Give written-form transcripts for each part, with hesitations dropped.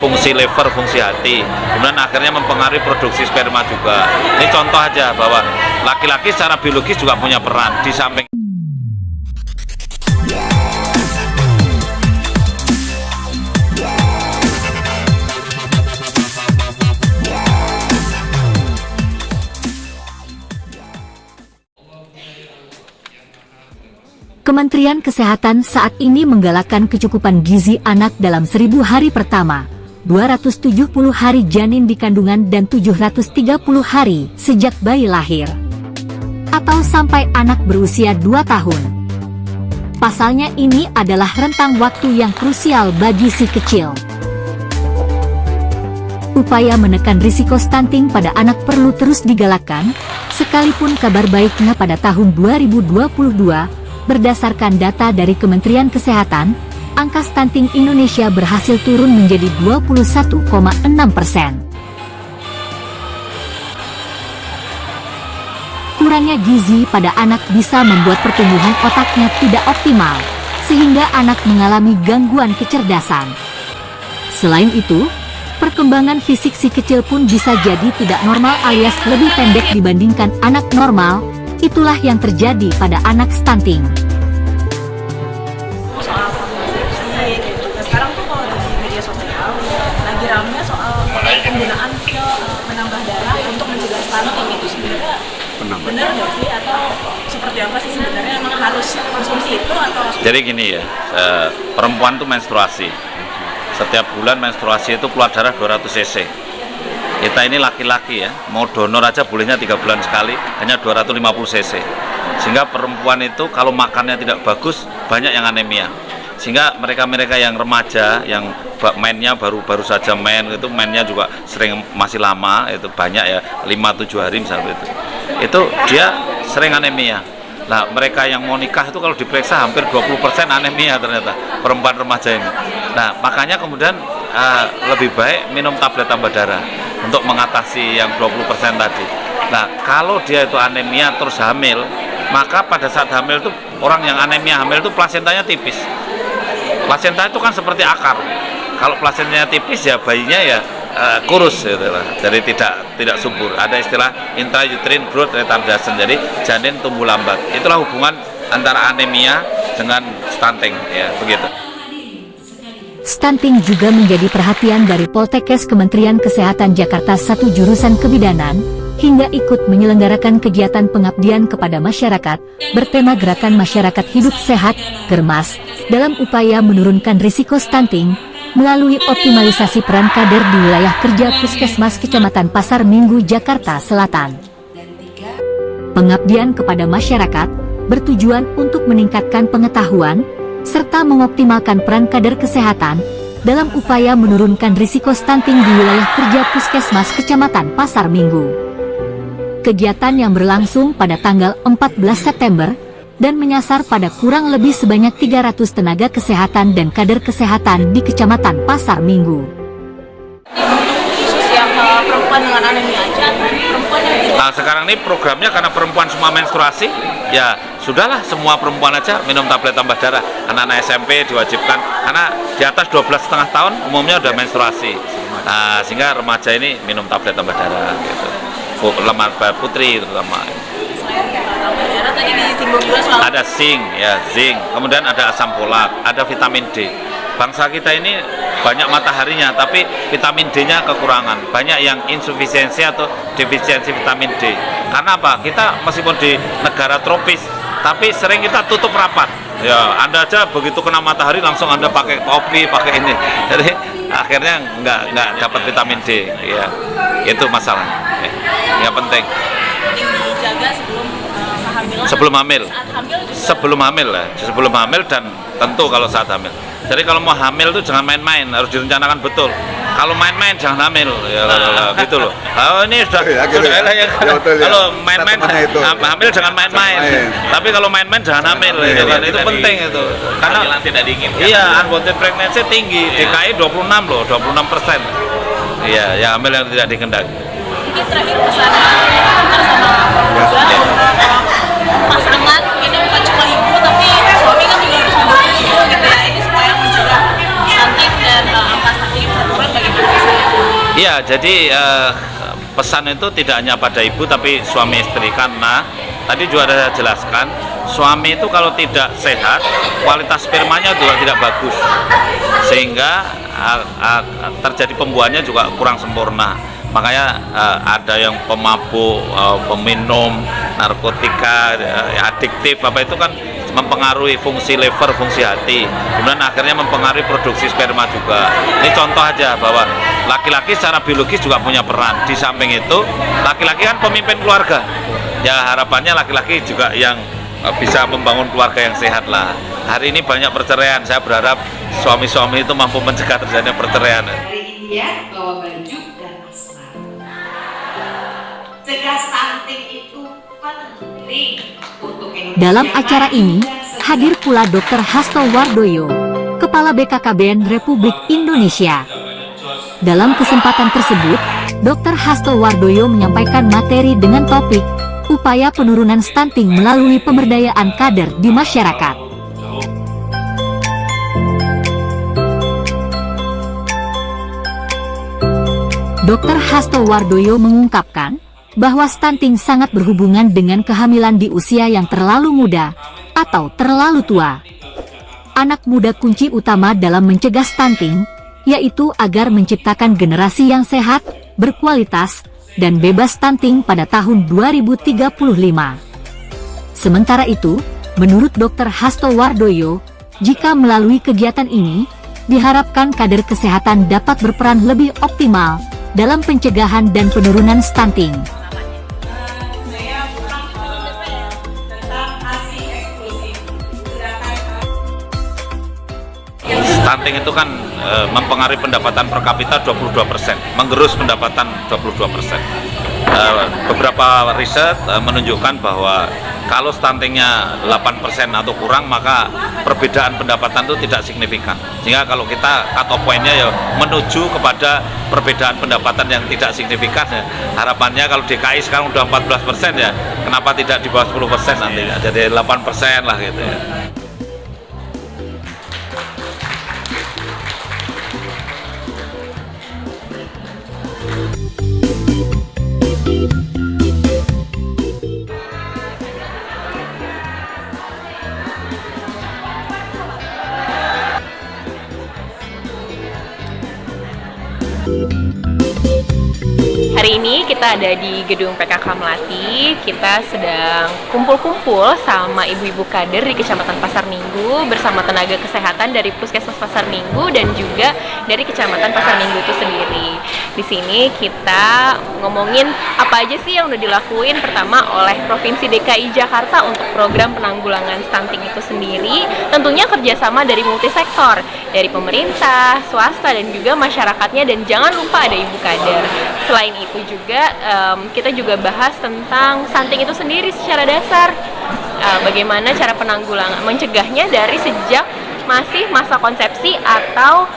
fungsi liver, fungsi hati, kemudian akhirnya mempengaruhi produksi sperma juga. Ini contoh aja bahwa laki-laki secara biologis juga punya peran di samping. Kementerian Kesehatan saat ini menggalakkan kecukupan gizi anak dalam 1000 hari pertama, 270 hari janin di kandungan dan 730 hari sejak bayi lahir, atau sampai anak berusia 2 tahun. Pasalnya ini adalah rentang waktu yang krusial bagi si kecil. Upaya menekan risiko stunting pada anak perlu terus digalakkan, sekalipun kabar baiknya pada tahun 2022, berdasarkan data dari Kementerian Kesehatan, angka stunting Indonesia berhasil turun menjadi 21,6%. Kurangnya gizi pada anak bisa membuat pertumbuhan otaknya tidak optimal, sehingga anak mengalami gangguan kecerdasan. Selain itu, perkembangan fisik si kecil pun bisa jadi tidak normal alias lebih pendek dibandingkan anak normal. Itulah yang terjadi pada anak stunting. Soal kontrasepsi gitu. Nah, sekarang tuh kalau di media sosial lagi rame soal penggunaan pil menambah darah untuk mencegah stunting. Itu sebenarnya benar nggak sih, atau seperti apa sih sebenarnya, emang harus konsumsi itu atau? Jadi gini ya, perempuan tuh menstruasi. Setiap bulan menstruasi itu keluar darah 200 cc. Kita ini laki-laki ya, mau donor aja bolehnya 3 bulan sekali, hanya 250 cc. Sehingga perempuan itu kalau makannya tidak bagus, banyak yang anemia. Sehingga mereka-mereka yang remaja, yang mainnya baru saja main, itu mainnya juga sering masih lama, itu banyak ya, 5-7 hari misalnya itu. Itu dia sering anemia. Nah, mereka yang mau nikah itu kalau diperiksa hampir 20% anemia ternyata, perempuan remaja ini. Nah, makanya kemudian lebih baik minum tablet tambah darah untuk mengatasi yang 20% tadi. Nah, kalau dia itu anemia terus hamil, maka pada saat hamil itu, orang yang anemia hamil itu plasentanya tipis. Plasenta itu kan seperti akar. Kalau plasentanya tipis ya bayinya ya kurus gitu lah. Jadi tidak subur. Ada istilah intrauterine growth retardation. Jadi janin tumbuh lambat. Itulah hubungan antara anemia dengan stunting ya, begitu. Stunting juga menjadi perhatian dari Poltekkes Kementerian Kesehatan Jakarta 1 jurusan Kebidanan, hingga ikut menyelenggarakan kegiatan pengabdian kepada masyarakat, bertema Gerakan Masyarakat Hidup Sehat, Germas, dalam upaya menurunkan risiko stunting, melalui optimalisasi peran kader di wilayah kerja Puskesmas Kecamatan Pasar Minggu, Jakarta Selatan. Pengabdian kepada masyarakat, bertujuan untuk meningkatkan pengetahuan, serta mengoptimalkan peran kader kesehatan dalam upaya menurunkan risiko stunting di wilayah kerja Puskesmas Kecamatan Pasar Minggu. Kegiatan yang berlangsung pada tanggal 14 September dan menyasar pada kurang lebih sebanyak 300 tenaga kesehatan dan kader kesehatan di Kecamatan Pasar Minggu. Khusus yang perempuan dengan anemia aja, perempuan yang tidak. Nah, sekarang ini programnya karena perempuan semua menstruasi, ya sudahlah semua perempuan aja minum tablet tambah darah. Anak-anak SMP diwajibkan, karena di atas 12,5 tahun umumnya udah menstruasi. Nah, sehingga remaja ini minum tablet tambah darah gitu. Lemah putri terutama. Selain tambah darah tadi disinggung juga soal Ada zinc, kemudian ada asam folat, ada vitamin D. Bangsa kita ini banyak mataharinya, tapi vitamin D-nya kekurangan. Banyak yang insufisiensi atau defisiensi vitamin D. Karena apa? Kita meskipun di negara tropis, tapi sering kita tutup rapat. Ya, Anda aja begitu kena matahari langsung Anda pakai topi, pakai ini. Jadi akhirnya nggak dapat vitamin D. Ya, itu masalahnya. Ya penting. dijaga sebelum kehamilan. Sebelum hamil. Saat hamil juga. Sebelum hamil dan tentu kalau saat hamil. Jadi kalau mau hamil tuh jangan main-main, harus direncanakan betul. Kalau main-main jangan hamil, ya gitu loh. Oh ini sudah kalau main-main hamil jangan main-main. Tapi kalau main-main jangan hamil, itu penting itu. Karena tidak diinginkan. Iya, unwanted pregnancy tinggi, DKI 26 loh, 26%. Iya, ya hamil yang tidak dikehendaki. Mungkin terakhir pesan sama juga pasangan, ini bukan cuma ibu tapi suami kan juga harus mendukung ibu gitu ya, ini supaya mencegah stunting dan angka stunting bisa turun bagaimana? Iya, jadi pesan itu tidak hanya pada ibu tapi suami istri, karena tadi juga ada saya jelaskan, suami itu kalau tidak sehat kualitas spermanya juga tidak bagus, sehingga terjadi pembuahannya juga kurang sempurna. Makanya ada yang pemabuk, peminum narkotika, adiktif apa itu kan mempengaruhi fungsi liver, fungsi hati, kemudian akhirnya mempengaruhi produksi sperma juga. Ini contoh aja bahwa laki-laki secara biologis juga punya peran. Di samping itu, laki-laki kan pemimpin keluarga. Ya harapannya laki-laki juga yang bisa membangun keluarga yang sehat lah. Hari ini banyak perceraian, saya berharap suami-suami itu mampu mencegah terjadinya perceraian. Dari India bawa baju dan asmara. Cegah stunting itu penting untuk Indonesia. Dalam acara ini, hadir pula Dr. Hasto Wardoyo, Kepala BKKBN Republik Indonesia. Dalam kesempatan tersebut, Dr. Hasto Wardoyo menyampaikan materi dengan topik upaya penurunan stunting melalui pemberdayaan kader di masyarakat. Dr. Hasto Wardoyo mengungkapkan bahwa stunting sangat berhubungan dengan kehamilan di usia yang terlalu muda atau terlalu tua. Anak muda kunci utama dalam mencegah stunting, yaitu agar menciptakan generasi yang sehat, berkualitas, dan bebas stunting pada tahun 2035. Sementara itu, menurut Dr. Hasto Wardoyo, jika melalui kegiatan ini, diharapkan kader kesehatan dapat berperan lebih optimal dalam pencegahan dan penurunan stunting. Stunting itu kan mempengaruhi pendapatan per kapita 22%, menggerus pendapatan 22%. Beberapa riset menunjukkan bahwa kalau stuntingnya 8% atau kurang, maka perbedaan pendapatan itu tidak signifikan. Sehingga kalau kita cut off point-nya ya menuju kepada perbedaan pendapatan yang tidak signifikan ya. Harapannya kalau DKI sekarang udah 14% ya, kenapa tidak di bawah 10% nanti? Jadi 8% lah gitu ya. Hari ini kita ada di gedung PKK Melati. Kita sedang kumpul-kumpul sama ibu-ibu kader di Kecamatan Pasar Minggu bersama tenaga kesehatan dari Puskesmas Pasar Minggu dan juga dari Kecamatan Pasar Minggu itu sendiri. Di sini kita ngomongin apa aja sih yang udah dilakuin pertama oleh Provinsi DKI Jakarta untuk program penanggulangan stunting itu sendiri. Tentunya kerjasama dari multisektor, dari pemerintah, swasta, dan juga masyarakatnya, dan jangan lupa ada ibu kader. Selain itu juga kita juga bahas tentang stunting itu sendiri secara dasar, bagaimana cara penanggulangan mencegahnya dari sejak masih masa konsepsi atau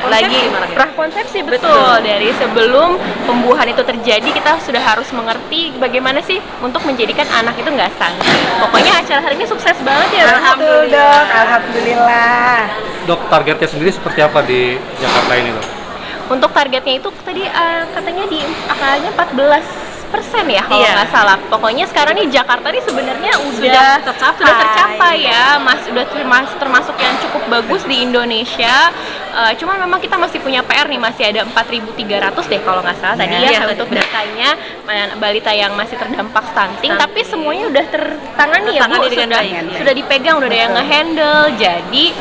lagi prakonsepsi, betul, dari sebelum pembuahan itu terjadi kita sudah harus mengerti bagaimana sih untuk menjadikan anak itu nggak stunting. Pokoknya acara hari ini sukses banget ya. Alhamdulillah. Alhamdulillah. Dok, targetnya sendiri seperti apa di Jakarta ini, Dok? Untuk targetnya itu tadi katanya di angkanya 14% ya kalau nggak salah. Pokoknya sekarang nih Jakarta nih sebenarnya sudah tercapai ya, sudah termasuk yang cukup bagus di Indonesia. Cuman memang kita masih punya PR nih, masih ada 4.300 deh kalau nggak salah tadi ya untuk datanya balita yang masih terdampak stunting. Tapi semuanya udah tertangani ya Bu, sudah dipegang, udah ada yang ngehandle. Jadi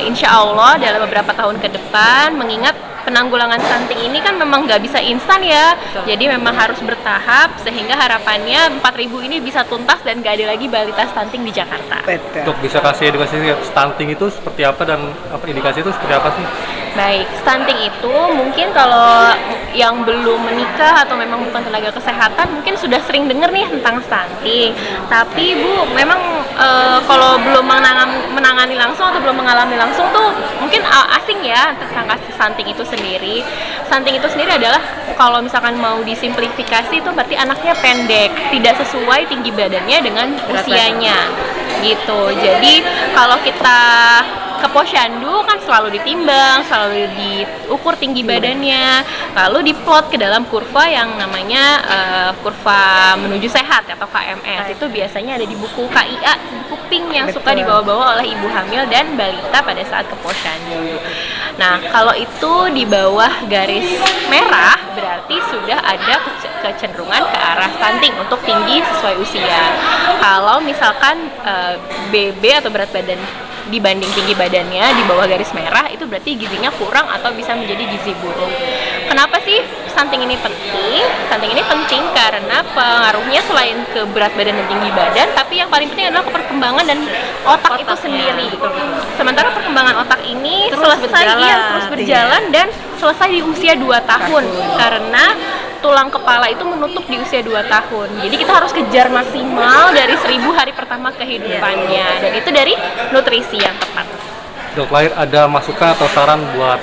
insya Allah dalam beberapa tahun ke depan, mengingat penanggulangan stunting ini kan memang nggak bisa instan ya. Jadi memang harus bertahap sehingga harapannya 4.000 ini bisa tuntas dan nggak ada lagi balita stunting di Jakarta. Dok, bisa kasih edukasi stunting itu seperti apa dan indikasi itu seperti apa sih? Baik, stunting itu mungkin kalau yang belum menikah atau memang bukan tenaga kesehatan mungkin sudah sering dengar nih tentang stunting. Tapi Bu, memang kalau belum menangani langsung atau belum mengalami langsung tuh mungkin asing ya tentang stunting itu sendiri. Stunting itu sendiri adalah kalau misalkan mau disimplifikasi itu berarti anaknya pendek, tidak sesuai tinggi badannya dengan usianya gitu. Jadi kalau kita ke posyandu kan selalu ditimbang, selalu diukur tinggi badannya, lalu diplot ke dalam kurva yang namanya kurva menuju sehat atau KMS. Itu biasanya ada di buku KIA, buku pink yang suka dibawa-bawa oleh ibu hamil dan balita pada saat ke posyandu. Nah, kalau itu di bawah garis merah berarti sudah ada kecenderungan ke arah stunting untuk tinggi sesuai usia. Kalau misalkan BB atau berat badan dibanding tinggi badannya di bawah garis merah, itu berarti gizinya kurang atau bisa menjadi gizi buruk. Kenapa sih stunting ini penting? Stunting ini penting karena pengaruhnya selain ke berat badan dan tinggi badan, tapi yang paling penting adalah ke perkembangan dan otak itu sendiri. Sementara perkembangan otak ini terus berjalan dan selesai di usia 2 tahun karena tulang kepala itu menutup di usia 2 tahun. Jadi kita harus kejar maksimal dari 1000 hari pertama kehidupannya, dan itu dari nutrisi yang tepat. Dok, lahir ada masukan atau saran buat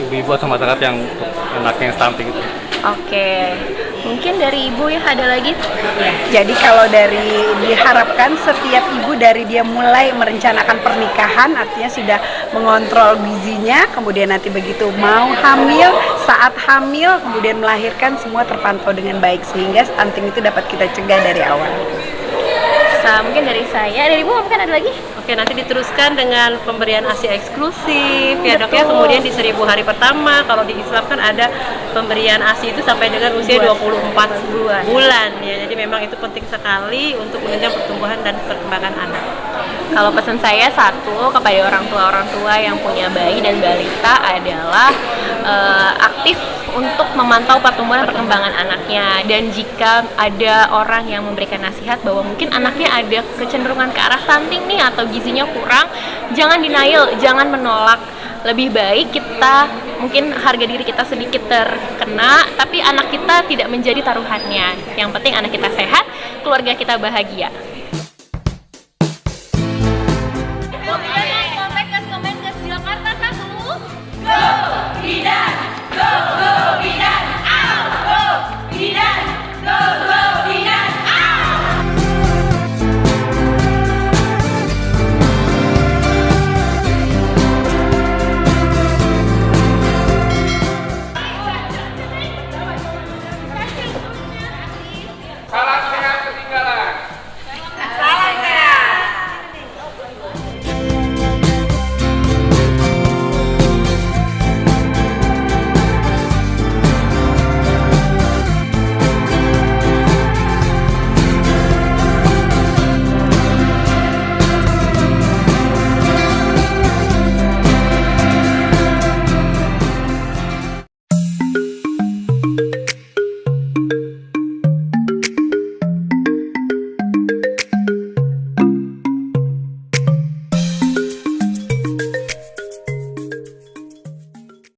ibu-ibu atau masyarakat yang untuk anaknya yang stunting itu? Oke, mungkin dari ibu ya ada lagi? Jadi kalau dari diharapkan setiap ibu dari dia mulai merencanakan pernikahan, artinya sudah mengontrol gizinya, kemudian nanti begitu mau hamil, saat hamil, kemudian melahirkan, semua terpantau dengan baik sehingga stunting itu dapat kita cegah dari awal. Mungkin dari saya, dari ibu mungkin ada lagi? Oke, nanti diteruskan dengan pemberian ASI eksklusif ya dok ya, kemudian di 1000 hari pertama, kalau di Islam kan ada pemberian ASI itu sampai dengan usia 24 bulan ya, jadi memang itu penting sekali untuk menunjang pertumbuhan dan perkembangan anak. Kalau pesan saya satu kepada orang tua yang punya bayi dan balita adalah aktif untuk memantau pertumbuhan dan perkembangan anaknya, dan jika ada orang yang memberikan nasihat bahwa mungkin anaknya ada kecenderungan ke arah stunting nih atau gizinya kurang, jangan denial, jangan menolak. Lebih baik kita mungkin harga diri kita sedikit terkena, tapi anak kita tidak menjadi taruhannya. Yang penting anak kita sehat, keluarga kita bahagia.